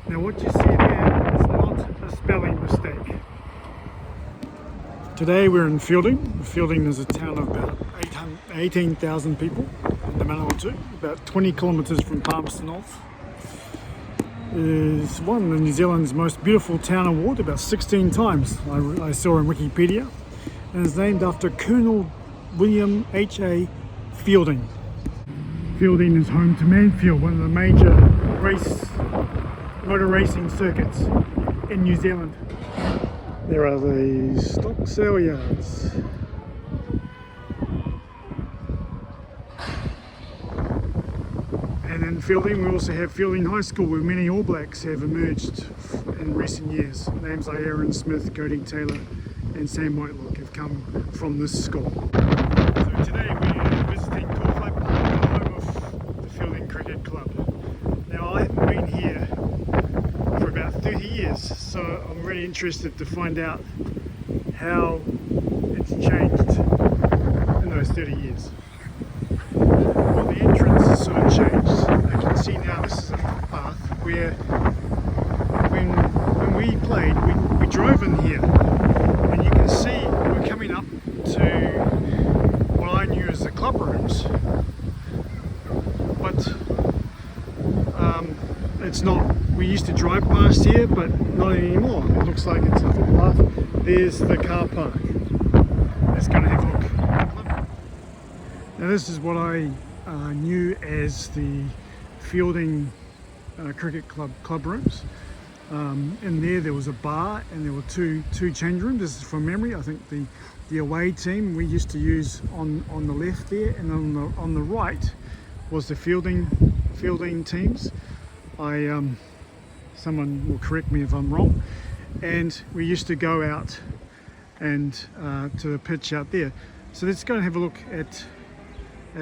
Now what you see there is not a spelling mistake. Today we're in Feilding. Feilding is a town of about 18,000 people in the Manawatu, about 20 kilometres from Palmerston North. It is won the New Zealand's most beautiful town award about 16 times, I saw on Wikipedia, and is named after Colonel William H.A. Feilding. Feilding is home to Manfeild, one of the major motor racing circuits in New Zealand. There are the stock sale yards. And in Feilding we also have Feilding High School, where many All Blacks have emerged in recent years. Names like Aaron Smith, Cody Taylor and Sam Whitelock have come from this school. So today we're visiting Kowhai Park, the home of the Feilding Cricket Club. Now I haven't been here for about 30 years, so I'm really interested to find out how it's changed in those 30 years. Well, the entrance has sort of changed. I can see now this is a footpath where when we played, we drove in here, and you can see we're coming up to what I knew as the club rooms, but it's not. We used to drive past here, but not anymore. It looks like it's a footpath. There's the car park. Let's go and have a look. Now this is what I knew as the Feilding Cricket Club rooms. In there was a bar, and there were two change rooms. This is from memory. I think the away team we used to use on the left there, and on the right was the Feilding teams. Someone will correct me if I'm wrong. And we used to go out and to the pitch out there. So let's go and have a look at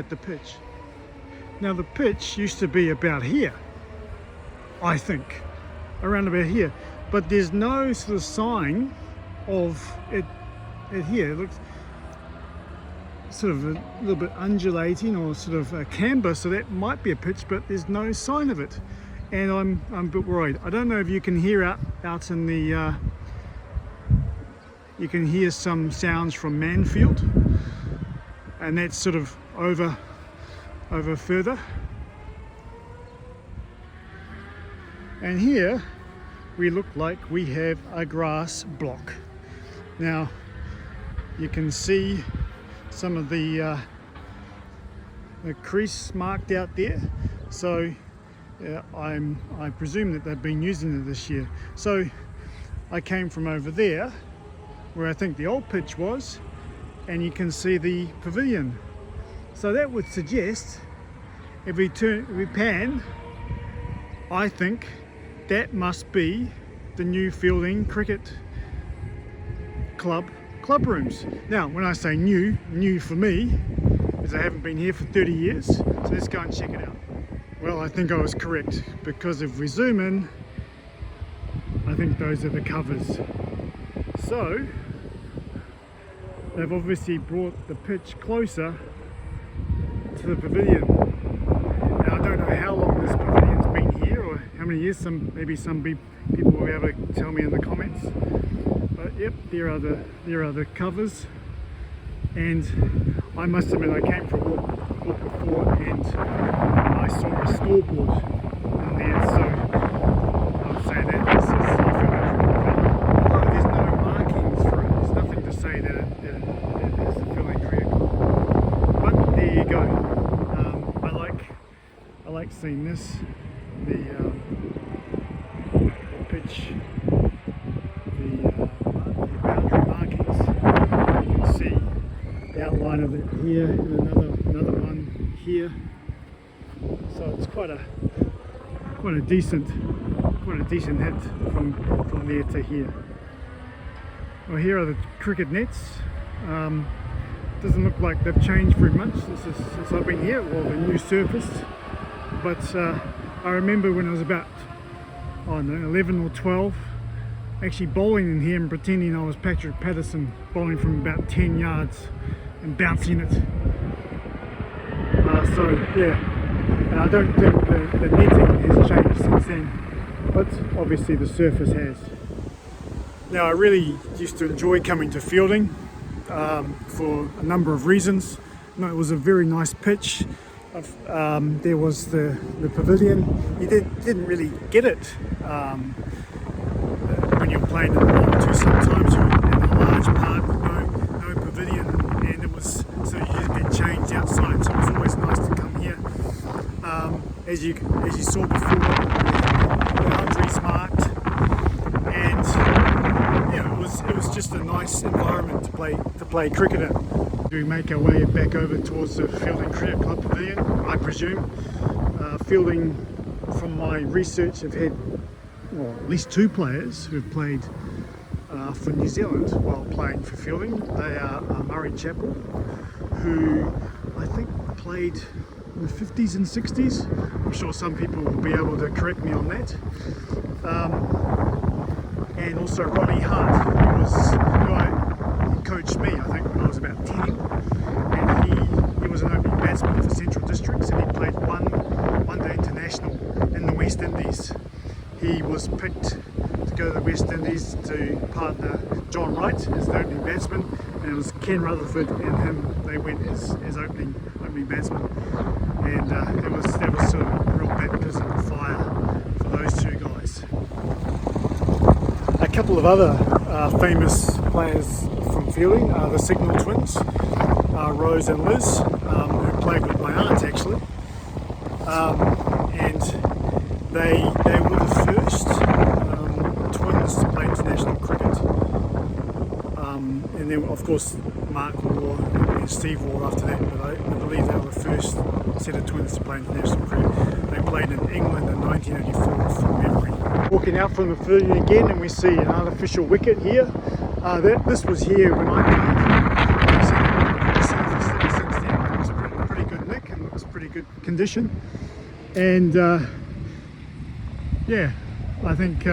the pitch. Now the pitch used to be about here, I think, around about here, but there's no sort of sign of it here. It looks sort of a little bit undulating or sort of a camber, so that might be a pitch, but there's no sign of it. And I'm a bit worried. I don't know if you can hear out in the you can hear some sounds from Manfeild, and that's sort of over further. And here we look like we have a grass block. Now you can see some of the crease marked out there, so I presume that they've been using it this year. So I came from over there where I think the old pitch was, and you can see the pavilion. So that would suggest, if we pan, I think that must be the new Feilding Cricket Club rooms. Now when I say new for me is I haven't been here for 30 years, so let's go and check it out. Well, I think I was correct, because if we zoom in, I think those are the covers. So they've obviously brought the pitch closer to the pavilion. Now I don't know how long this pavilion's been here, or how many years. Maybe some people will be able to tell me in the comments. But yep, there are the covers. And I must admit, I came for a walk before, and I saw a scoreboard in there, so I would say that this is although there's no markings for it, there's nothing to say that it is a Feilding Cricket Club. But there you go. I like seeing this, the pitch, the boundary markings. You can see the outline of it here, and another one here. So it's quite a decent hit from there to here. Well, here are the cricket nets. Doesn't look like they've changed very much since I've been here. Well, the new surface. But I remember when I was about, I don't know, 11 or 12, actually bowling in here and pretending I was Patrick Patterson, bowling from about 10 yards and bouncing it. So yeah, and I don't think the netting has changed since then. but obviously the surface has. Now I really used to enjoy coming to Feilding for a number of reasons. It was a very nice pitch. There was the pavilion. You didn't really get it when you're playing in the Manawatu. Sometimes you're in a large park with no pavilion, and it was so you just get changed outside. So it was always nice to come here. As you saw before, boundaries marked, and yeah, it was just a nice environment to play cricket in. We make our way back over towards the Feilding Cricket Club Pavilion, I presume. Feilding, from my research, have had at least 2 players who have played for New Zealand while playing for Feilding. They are Murray Chappell, who I think played in the 50s and 60s. I'm sure some people will be able to correct me on that. And also Ronnie Hart, who coached me, I think, when I was about 10. And he was an opening batsman for Central Districts, and he played one day international in the West Indies. He was picked to go to the West Indies to partner John Wright as the opening batsman, and it was Ken Rutherford and him. They went as opening batsman, and that was sort of a real baptism of fire for those 2 guys. A couple of other famous players from Feilding are the Signal twins, Rose and Liz, who played with my aunt actually, and they were the first twins to play international cricket. And then of course Mark Waugh and Steve Waugh after that, but I believe they were the first set of twins to play international cricket. They played in England in 1984 from memory. Walking out from the pavilion again, and we see an artificial wicket here. This was here when I played. Since then it was pretty good nick and it was pretty good condition. And yeah, I think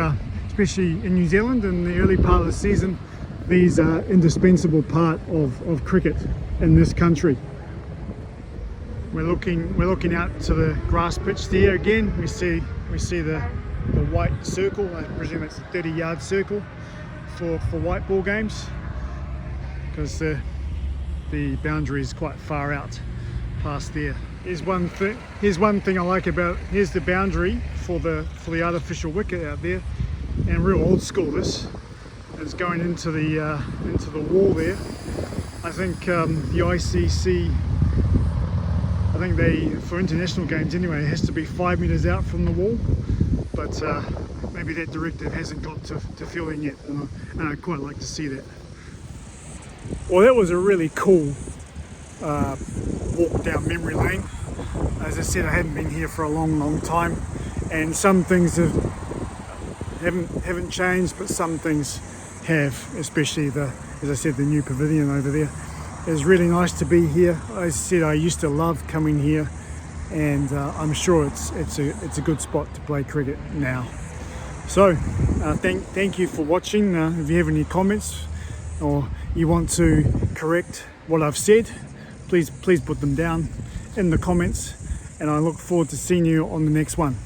especially in New Zealand in the early part of the season, these are indispensable part of cricket in this country. We're looking out to the grass pitch there again. We see the white circle. I presume it's a 30-yard circle for white ball games, because the boundary is quite far out past there. Here's one thing I like about, here's the boundary for the artificial wicket out there, and real old school this. It's going into the wall there. I think the ICC, I think for international games anyway, it has to be 5 meters out from the wall, but maybe that directive hasn't got to Feilding yet, and I'd quite like to see that. Well, that was a really cool walk down memory lane. As I said, I hadn't been here for a long time, and some things haven't changed, but some things have, especially as I said, the new pavilion over there. It's really nice to be here. As I said, I used to love coming here, and I'm sure it's a good spot to play cricket now. So thank you for watching. If you have any comments or you want to correct what I've said, please put them down in the comments, and I look forward to seeing you on the next one.